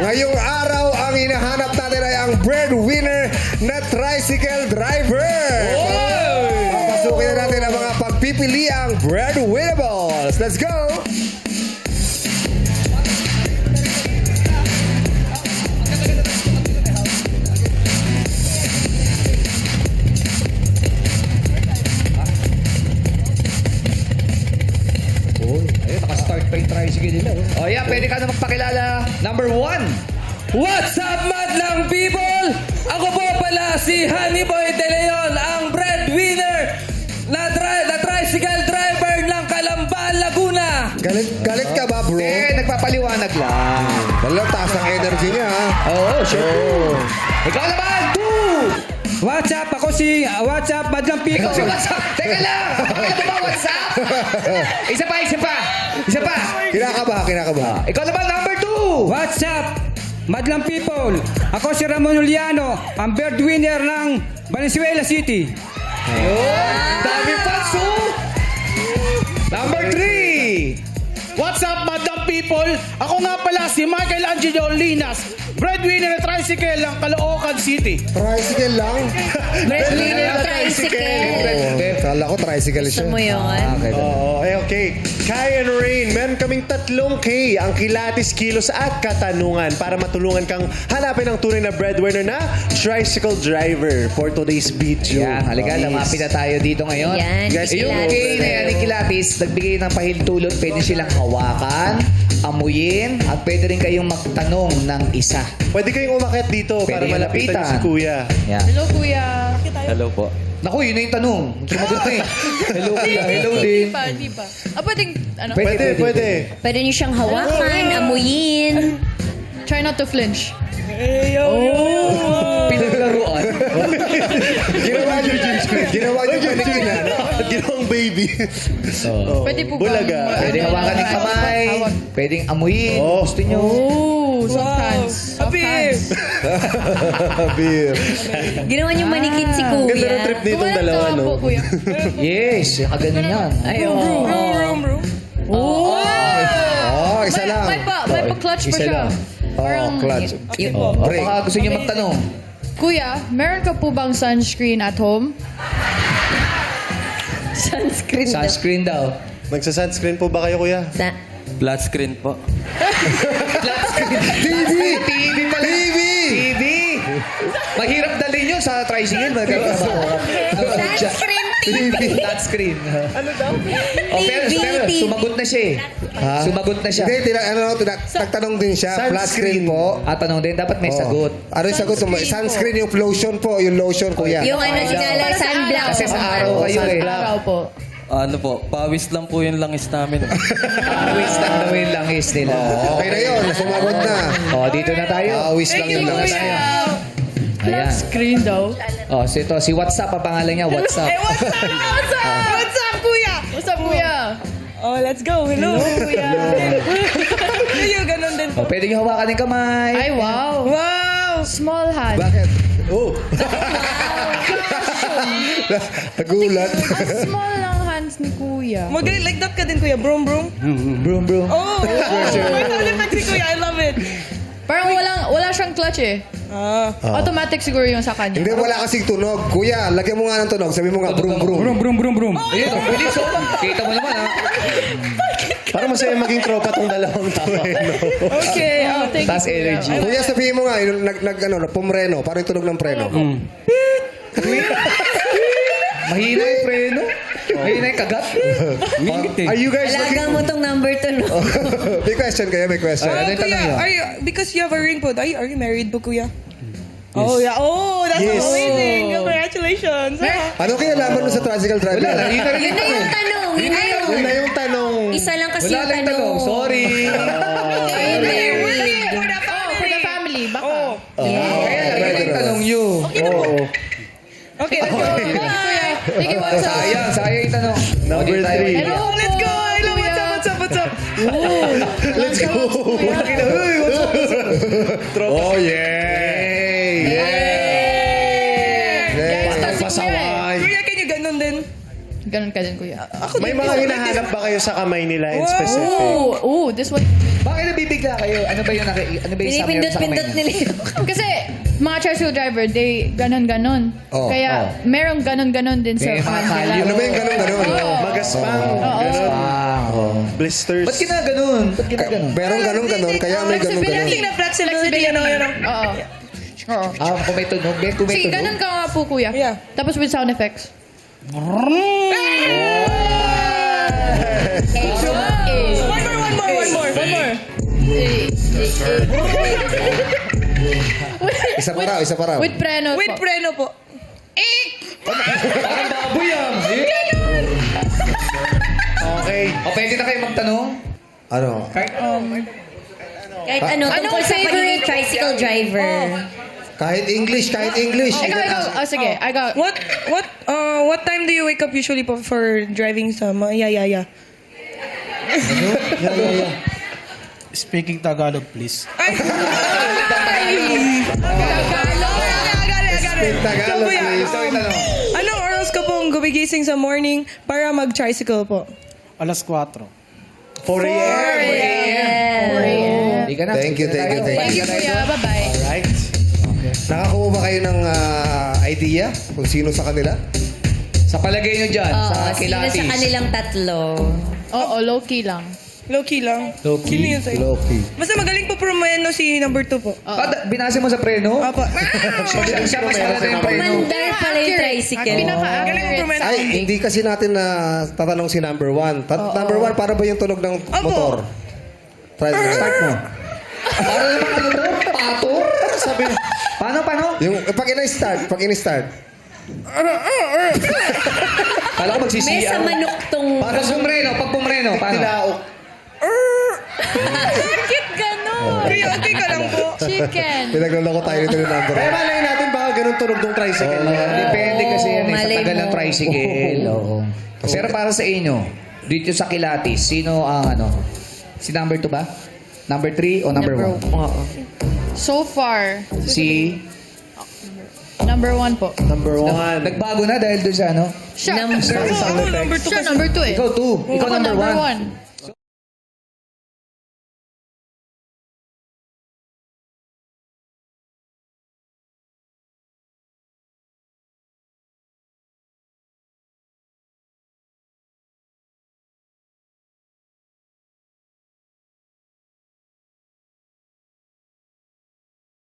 Ngayong araw, ang hinahanap natin ay ang breadwinner na tricycle driver. Papasukin na natin ang mga pagpipiliang breadwinnables. Let's go! Ayun, nakastart pa yung tricycle nila. Oh, yeah, pwede ka na magpakilala. Number 1. What's up, madlang people? Ako po pala si Honey Boy De Leon, ang breadwinner na tricycle driver ng Calamba, Laguna. Galit ka ba, bro? Nagpapaliwanag lang. Walang taas ang energy niya, ha? Oo, sure. Ikaw naman, 2. What's up? Ako si What's up, madlang people? Ikaw si WhatsApp. Teka lang. Ano ba WhatsApp? Isa pa. Kinakaba. Ikaw naman, number 2. What's up, madlang people? Ako si Ramon Juliano, ang breadwinner ng Valenzuela City. Dami pa, so. Number 3. What's up, madam people? Ako nga pala si Michael Angelo Linas, breadwinner ng tricycle ng Caloocan City. Tricycle lang? Breadwinner na tricycle. Kala ko tricycle Gusto siya. mo yun? Oo, okay. Kai and Rain, meron kaming 3 K, ang kilatis, kilos at katanungan para matulungan kang hanapin ang tunay na breadwinner na tricycle driver for today's video. Yan, halika, lumapit na tayo dito ngayon. Yan, Guys, yung kilatis. kay na yan, yung kilatis, nagbigay ng pahintulot, pwede silang hawakan, amuyin, at pwede rin kayong magtanong ng isa. Pwede kayong umakyat dito para Pwede malapitan malapitan. si Kuya. Yan. Hello, kuya. Hello po. Naku, yun na yung tanong. Sumagot na eh. Hello, kuya. Hello din. Di pa. Pwedeng, ano? Pwede. Pwede niyo siyang hawakan, amuyin. Try not to flinch. Pinaglaruan. Ginawa niyo panikin, ha? Ginawang baby. Pwede po ba? Bulaga. Pwede hawakan ng kamay. Pwedeng amuyin. Oh. Gusto nyo. Oh, soft hands. Soft hands. Beer. Ginawa niyo manikin si Ganda ng kuya. trip nitong dalawa, no? po, kuya. Yes, ganun yan. Ay, oo. Room. Oh! Oh, isa lang. May pa-clutch pa Isa siya. lang. Oh, clutch. O baka gusto nyo magtanong. Kuya, meron ka po bang sunscreen at home? Sunscreen daw. Sunscreen daw. Magsa-sunscreen po ba kayo, Kuya? Flat screen po. TV pala. TV! Mahirap dalhin yun sa tricycle. Sunscreen Flat screen. Ano daw? Pero sumagot na siya eh. Ha? Sumagot na siya. Hindi, nagtanong din siya. Flat screen po. At tanong din, dapat may Oh. sagot. Ano yung sagot mo? Sunscreen, yung lotion po. Yung lotion, kuya. Yung ano sinala, sunblock. Kasi sa araw kayo eh. Araw po. Ano po, pawis lang po yung langis namin. Awis lang daw yung langis nila. Okay na yun. Sumagot na. Oh, dito na tayo. Awis lang yung Dito na langis. tayo. Flat Ayan. screen daw. Oh, so ito, si WhatsApp ang pangalan niya, WhatsApp. What's up, kuya? What's up, kuya? Oh, let's go. Hello, kuya. Kayo, ganun din. Oh, pwede niyo hawakan ng kamay. Ay, wow. Wow! Small hand. Bakit? Oh. Nagulat. Ang small ng hands ni kuya. Magaling, like that ka din, kuya. Broom, broom. Broom, broom. Oh! May sound effect si kuya. I love it. Parang wala siyang clutch eh. Automatic siguro yung sa kanya. Hindi, wala kasing tunog. Kuya, lagyan mo nga ng tunog. Sabi mo nga, brum, brum. Brum. Ayun, ang bilis oh. Kita mo naman ha. Para masaya maging tropa tong dalawang to. No? Okay. Oh, thank you, Taas kuya. energy. Kuya, sabihin mo nga, yung pumreno. Parang yung tunog ng preno. Mahina yung preno. Mahina yung kagat. Are you guys Alaga mo tong number 2, no? May question kayo, may question. Ano yung tanong Kuya, niyo? because you have a ring po, are you married po, kuya? Oh, yeah. Oh, that's Yes. amazing. Congratulations. Ano kaya laman mo sa tricycle driver? Wala, yun na rin Yun na yung tanong. Yun na Yun na yun. yung tanong. Isa lang kasi Wala yung lang tanong. tanong. Sorry. Kayo married. For the family, baka. Kaya lang, yun yung tanong niyo. Okay, let's go. Kuya, thank you, what's up? Sayang yung tanong. Number 3. Hello, Let's go. Hello, what's up? Let's go. Oh, yeah! Pasaway. Kuya, can you ganun din? Ganun ka din, kuya. May mga hinahanap ba kayo sa kamay nila in specific? Ooh, this one. Bakit nabibigla kayo? Ano ba yung Pinipindot-pindot nila yung... Kasi mga tricycle driver, they ganon-ganon. Oh, Kaya merong ganon-ganon din sa May mga kanila. kalyo. Ano ba yung ganun-ganun? Magaspang. Ganun. Blisters. Ba't ginaganon? Ba't ginaganon? Merong ganun-ganun, kaya may ganun-ganun. Flexibility na flexibility. Ano, ano. Oo. Oo. Kung may tunog, kung may Sige, tunog. ganon ka nga po, kuya. Yeah. Tapos with sound effects. One more. Isa pa raw. With preno With po. preno po. Parang baboy yan. Okay. O, pwede na kayo magtanong? Ano? Kahit ano, tungkol sa favorite? pagiging tricycle driver. Kahit English. Ikaw. Oh, sige. I got... What time do you wake up usually po for driving sa Mayayaya? Speaking Tagalog, please. I got it. Tagalog, So, kuya, please. anong oras ka pong gumigising sa morning para mag-tricycle po? Alas 4. 4 a.m. Hindi ka na. Thank you. Thank you, kuya. Bye-bye. Right. Nakakuha ba kayo ng idea kung sino sa kanila? Sa palagay nyo dyan, sa Sino kilatis. sa kanilang tatlo? Oo, low-key lang. Low-key lang. Low-key? Sino yun sa'yo? Loki. Basta magaling po promeno si number 2 po. Ba't binase mo sa preno? Apo. Siya mas maganda yung preno. Commander pala yung tricycle. Galing mo Pinaka-accurate. promeno. Ay, hindi kasi natin na tatanong si number 1. Number 1, para ba yung tunog ng motor? Try start mo. Para naman ano to? Pato? Sabi, Paano? Yung pag in-start. Kala ko May sa magsisiyaw. manok tong... Pag pumreno, paano? tilaok. Bakit ganon? Kuya, okay ka lang po. Chicken. Pinagloloko tayo nito ng number Kaya 1. malay natin baka ganun tunog ng tricycle. Depende kasi yan sa malay tagal mo. ng tricycle. Oo. Pero para sa inyo, dito sa Kilatis, sino ang Si number 2 ba? Number 3 o number 1? So far, Si number 1 po. Number 1. nagbago na dahil doon sa Siya. Number Ako, number 2 Siya kasi. number 2 eh. Ikaw 2. Ikaw Ako number 1.